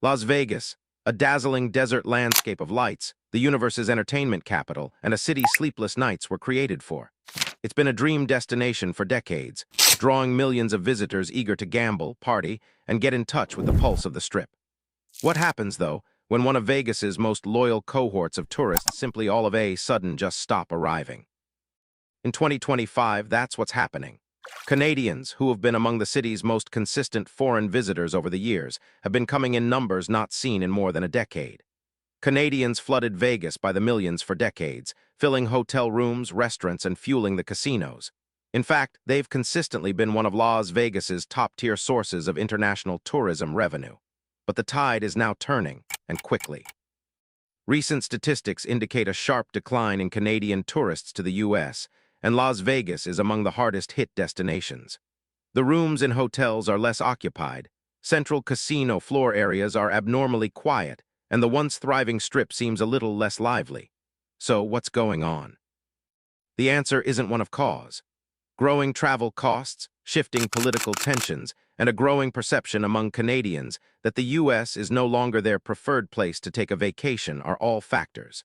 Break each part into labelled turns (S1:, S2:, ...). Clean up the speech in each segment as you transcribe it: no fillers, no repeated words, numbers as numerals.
S1: Las Vegas, a dazzling desert landscape of lights, the universe's entertainment capital, and a city sleepless nights were created for. It's been a dream destination for decades, drawing millions of visitors eager to gamble, party, and get in touch with the pulse of the Strip. What happens, though, when one of Vegas's most loyal cohorts of tourists simply all of a sudden just stop arriving? In 2025, that's what's happening. Canadians, who have been among the city's most consistent foreign visitors over the years, have been coming in numbers not seen in more than a decade. Canadians flooded Vegas by the millions for decades, filling hotel rooms, restaurants, and fueling the casinos. In fact, they've consistently been one of Las Vegas's top-tier sources of international tourism revenue. But the tide is now turning, and quickly. Recent statistics indicate a sharp decline in Canadian tourists to the U.S., and Las Vegas is among the hardest-hit destinations. The rooms in hotels are less occupied, central casino floor areas are abnormally quiet, and the once thriving Strip seems a little less lively. So, what's going on? The answer isn't one of cause. Growing travel costs, shifting political tensions, and a growing perception among Canadians that the U.S. is no longer their preferred place to take a vacation are all factors.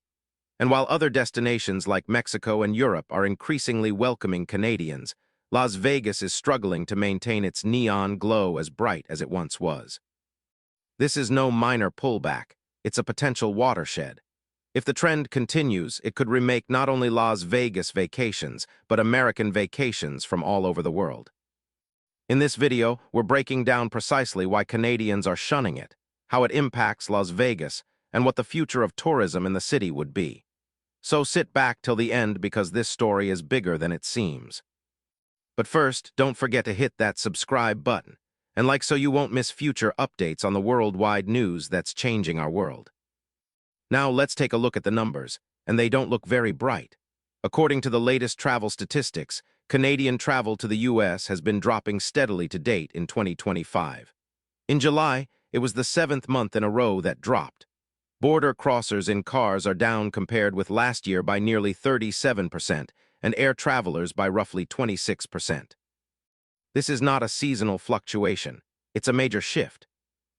S1: And while other destinations like Mexico and Europe are increasingly welcoming Canadians, Las Vegas is struggling to maintain its neon glow as bright as it once was. This is no minor pullback, it's a potential watershed. If the trend continues, it could remake not only Las Vegas vacations, but American vacations from all over the world. In this video, we're breaking down precisely why Canadians are shunning it, how it impacts Las Vegas, and what the future of tourism in the city would be. So sit back till the end because this story is bigger than it seems. But first, don't forget to hit that subscribe button, and like so you won't miss future updates on the worldwide news that's changing our world. Now let's take a look at the numbers, and they don't look very bright. According to the latest travel statistics, Canadian travel to the U.S. has been dropping steadily to date in 2025. In July, it was the 7th month in a row that dropped. Border crossers in cars are down compared with last year by nearly 37%, and air travelers by roughly 26%. This is not a seasonal fluctuation, it's a major shift.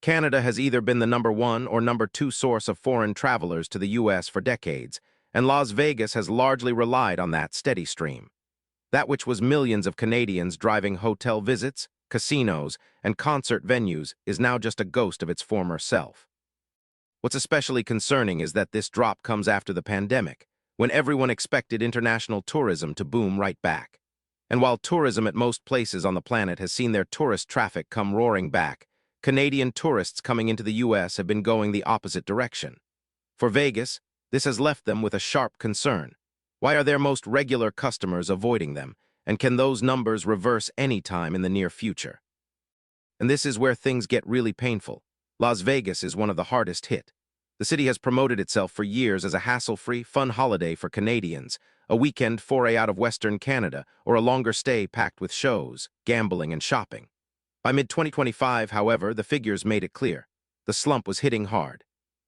S1: Canada has either been the #1 or #2 source of foreign travelers to the U.S. for decades, and Las Vegas has largely relied on that steady stream. That which was millions of Canadians driving hotel visits, casinos, and concert venues is now just a ghost of its former self. What's especially concerning is that this drop comes after the pandemic, when everyone expected international tourism to boom right back. And while tourism at most places on the planet has seen their tourist traffic come roaring back, Canadian tourists coming into the U.S. have been going the opposite direction. For Vegas, this has left them with a sharp concern. Why are their most regular customers avoiding them, and can those numbers reverse any time in the near future? And this is where things get really painful. Las Vegas is one of the hardest hit. The city has promoted itself for years as a hassle-free, fun holiday for Canadians, a weekend foray out of Western Canada, or a longer stay packed with shows, gambling, and shopping. By mid-2025, however, the figures made it clear. The slump was hitting hard.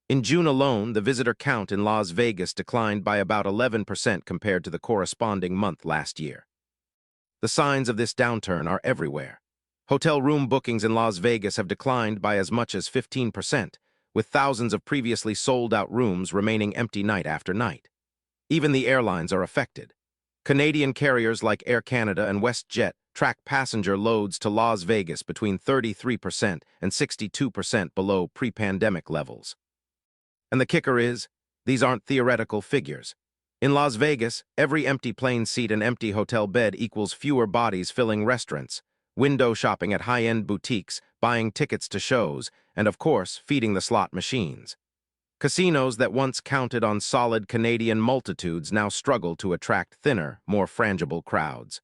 S1: In June alone, the visitor count in Las Vegas declined by about 11% compared to the corresponding month last year. The signs of this downturn are everywhere. Hotel room bookings in Las Vegas have declined by as much as 15%, with thousands of previously sold-out rooms remaining empty night after night. Even the airlines are affected. Canadian carriers like Air Canada and WestJet track passenger loads to Las Vegas between 33% and 62% below pre-pandemic levels. And the kicker is, these aren't theoretical figures. In Las Vegas, every empty plane seat and empty hotel bed equals fewer bodies filling restaurants, window shopping at high-end boutiques, buying tickets to shows, and of course, feeding the slot machines. Casinos that once counted on solid Canadian multitudes now struggle to attract thinner, more frangible crowds.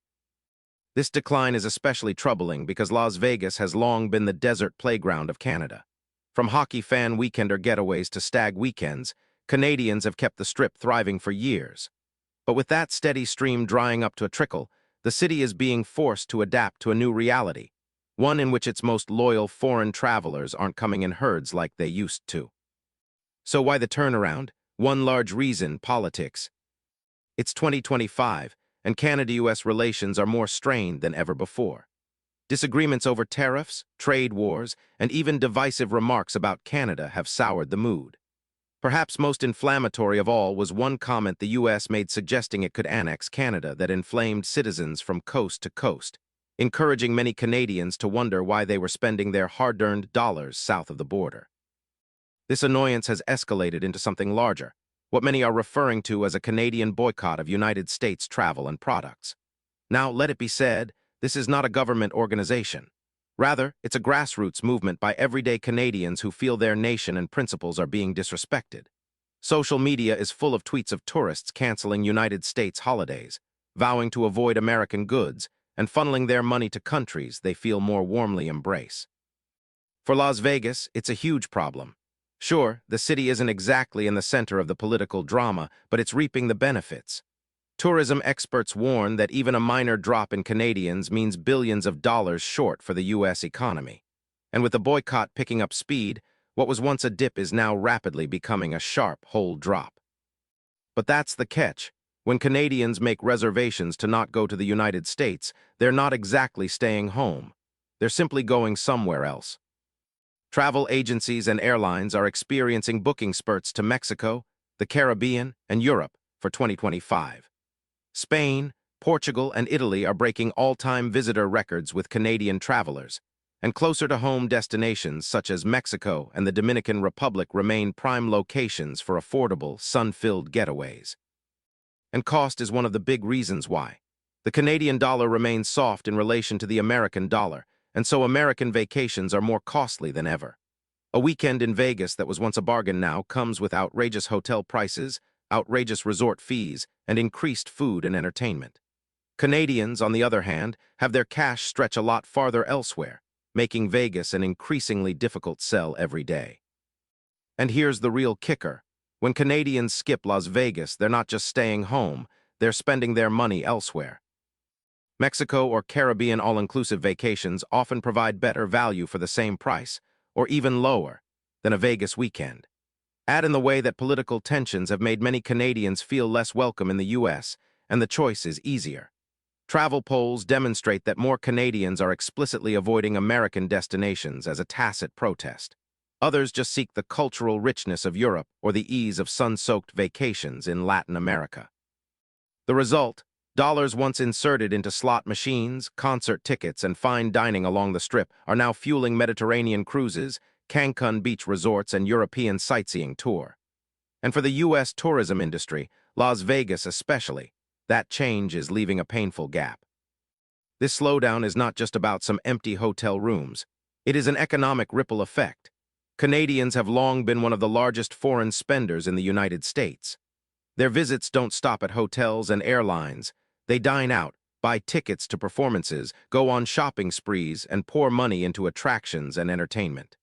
S1: This decline is especially troubling because Las Vegas has long been the desert playground of Canada. From hockey fan weekender getaways to stag weekends, Canadians have kept the Strip thriving for years. But with that steady stream drying up to a trickle, the city is being forced to adapt to a new reality, one in which its most loyal foreign travelers aren't coming in herds like they used to. So why the turnaround? One large reason: politics. It's 2025, and Canada-US relations are more strained than ever before. Disagreements over tariffs, trade wars, and even divisive remarks about Canada have soured the mood. Perhaps most inflammatory of all was one comment the U.S. made suggesting it could annex Canada that inflamed citizens from coast to coast, encouraging many Canadians to wonder why they were spending their hard-earned dollars south of the border. This annoyance has escalated into something larger, what many are referring to as a Canadian boycott of United States travel and products. Now, let it be said, this is not a government organization. Rather, it's a grassroots movement by everyday Canadians who feel their nation and principles are being disrespected. Social media is full of tweets of tourists canceling United States holidays, vowing to avoid American goods, and funneling their money to countries they feel more warmly embrace. For Las Vegas, it's a huge problem. Sure, the city isn't exactly in the center of the political drama, but it's reaping the benefits. Tourism experts warn that even a minor drop in Canadians means billions of dollars short for the U.S. economy. And with the boycott picking up speed, what was once a dip is now rapidly becoming a sharp, whole drop. But that's the catch. When Canadians make reservations to not go to the United States, they're not exactly staying home. They're simply going somewhere else. Travel agencies and airlines are experiencing booking spurts to Mexico, the Caribbean, and Europe for 2025. Spain, Portugal, and Italy are breaking all-time visitor records with Canadian travelers, and closer-to-home destinations such as Mexico and the Dominican Republic remain prime locations for affordable, sun-filled getaways. And cost is one of the big reasons why. The Canadian dollar remains soft in relation to the American dollar, and so American vacations are more costly than ever. A weekend in Vegas that was once a bargain now comes with outrageous hotel prices, outrageous resort fees, and increased food and entertainment. Canadians, on the other hand, have their cash stretch a lot farther elsewhere, making Vegas an increasingly difficult sell every day. And here's the real kicker. When Canadians skip Las Vegas, they're not just staying home, they're spending their money elsewhere. Mexico or Caribbean all-inclusive vacations often provide better value for the same price, or even lower, than a Vegas weekend. Add in the way that political tensions have made many Canadians feel less welcome in the U.S., and the choice is easier. Travel polls demonstrate that more Canadians are explicitly avoiding American destinations as a tacit protest. Others just seek the cultural richness of Europe or the ease of sun-soaked vacations in Latin America. The result? Dollars once inserted into slot machines, concert tickets, and fine dining along the Strip are now fueling Mediterranean cruises, Cancun beach resorts, and European sightseeing tour. And for the U.S. tourism industry, Las Vegas especially, that change is leaving a painful gap. This slowdown is not just about some empty hotel rooms. It is an economic ripple effect. Canadians have long been one of the largest foreign spenders in the United States. Their visits don't stop at hotels and airlines. They dine out, buy tickets to performances, go on shopping sprees, and pour money into attractions and entertainment.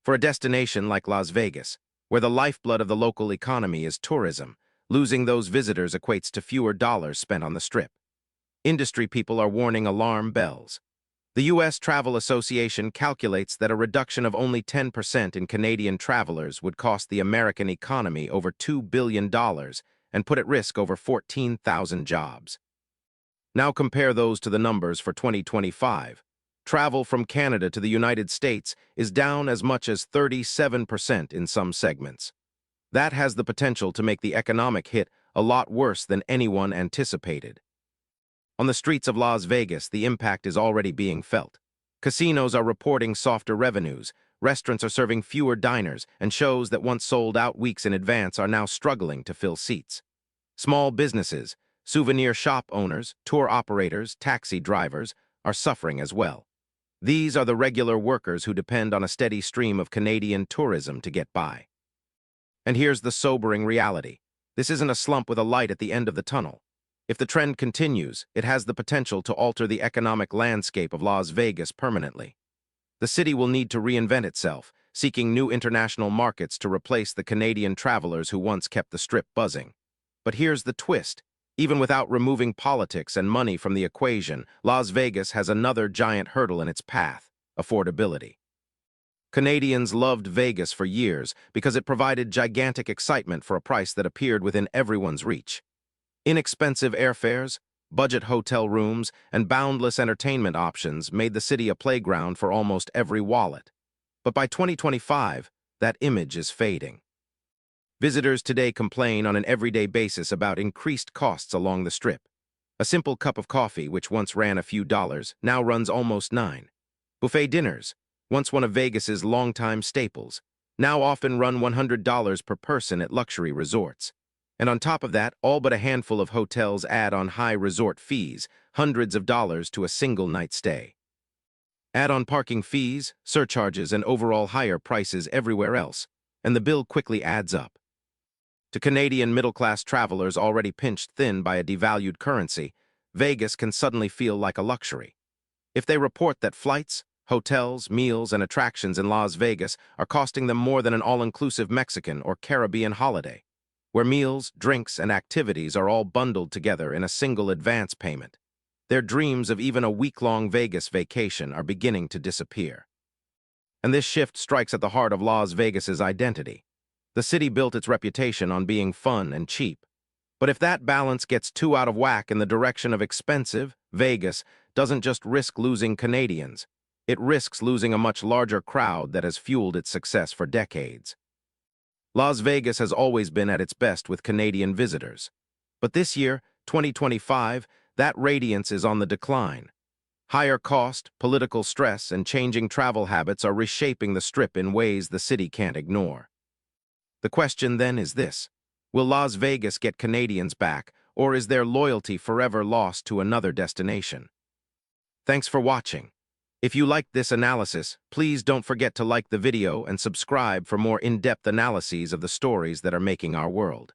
S1: For a destination like Las Vegas, where the lifeblood of the local economy is tourism, losing those visitors equates to fewer dollars spent on the Strip. Industry people are warning alarm bells. The U.S. Travel Association calculates that a reduction of only 10% in Canadian travelers would cost the American economy over $2 billion and put at risk over 14,000 jobs. Now compare those to the numbers for 2025. Travel from Canada to the United States is down as much as 37% in some segments. That has the potential to make the economic hit a lot worse than anyone anticipated. On the streets of Las Vegas, the impact is already being felt. Casinos are reporting softer revenues, restaurants are serving fewer diners, and shows that once sold out weeks in advance are now struggling to fill seats. Small businesses, souvenir shop owners, tour operators, taxi drivers are suffering as well. These are the regular workers who depend on a steady stream of Canadian tourism to get by. And here's the sobering reality. This isn't a slump with a light at the end of the tunnel. If the trend continues, it has the potential to alter the economic landscape of Las Vegas permanently. The city will need to reinvent itself, seeking new international markets to replace the Canadian travelers who once kept the Strip buzzing. But here's the twist. Even without removing politics and money from the equation, Las Vegas has another giant hurdle in its path: affordability. Canadians loved Vegas for years because it provided gigantic excitement for a price that appeared within everyone's reach. Inexpensive airfares, Budget hotel rooms and boundless entertainment options made the city a playground for almost every wallet. But by 2025, that image is fading. Visitors today complain on an everyday basis about increased costs along the Strip. A simple cup of coffee, which once ran a few dollars, now runs almost $9. Buffet dinners, once one of Vegas's longtime staples, now often run $100 per person at luxury resorts. And on top of that, all but a handful of hotels add on high resort fees, hundreds of dollars to a single night stay. Add on parking fees, surcharges, and overall higher prices everywhere else, and the bill quickly adds up. To Canadian middle-class travelers already pinched thin by a devalued currency, Vegas can suddenly feel like a luxury. If they report that flights, hotels, meals, and attractions in Las Vegas are costing them more than an all-inclusive Mexican or Caribbean holiday, where meals, drinks, and activities are all bundled together in a single advance payment, their dreams of even a week-long Vegas vacation are beginning to disappear. And this shift strikes at the heart of Las Vegas's identity. The city built its reputation on being fun and cheap. But if that balance gets too out of whack in the direction of expensive, Vegas doesn't just risk losing Canadians. It risks losing a much larger crowd that has fueled its success for decades. Las Vegas has always been at its best with Canadian visitors. But this year, 2025, that radiance is on the decline. Higher cost, political stress, and changing travel habits are reshaping the Strip in ways the city can't ignore. The question then is this: will Las Vegas get Canadians back, or is their loyalty forever lost to another destination? Thanks for watching. If you liked this analysis, please don't forget to like the video and subscribe for more in-depth analyses of the stories that are making our world.